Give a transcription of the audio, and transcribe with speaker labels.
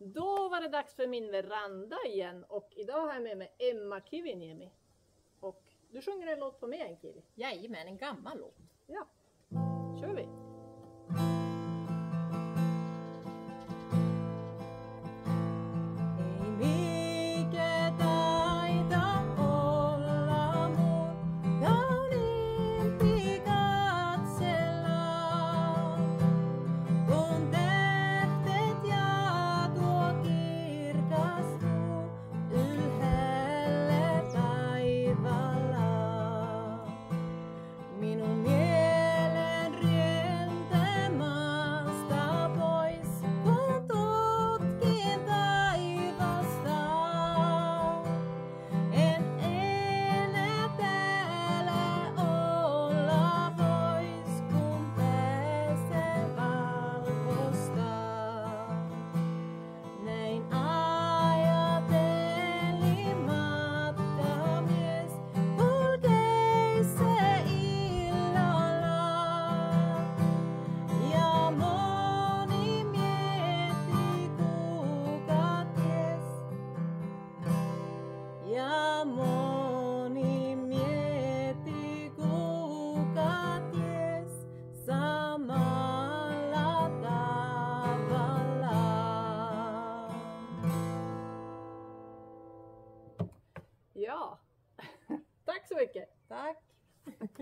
Speaker 1: Då var det dags för min veranda igen och idag har jag med mig Emma Kiviniemi. Och du sjunger en låt på mig en Kivi.
Speaker 2: Jajamän, en gammal låt.
Speaker 1: Ja, kör vi.
Speaker 3: Amor.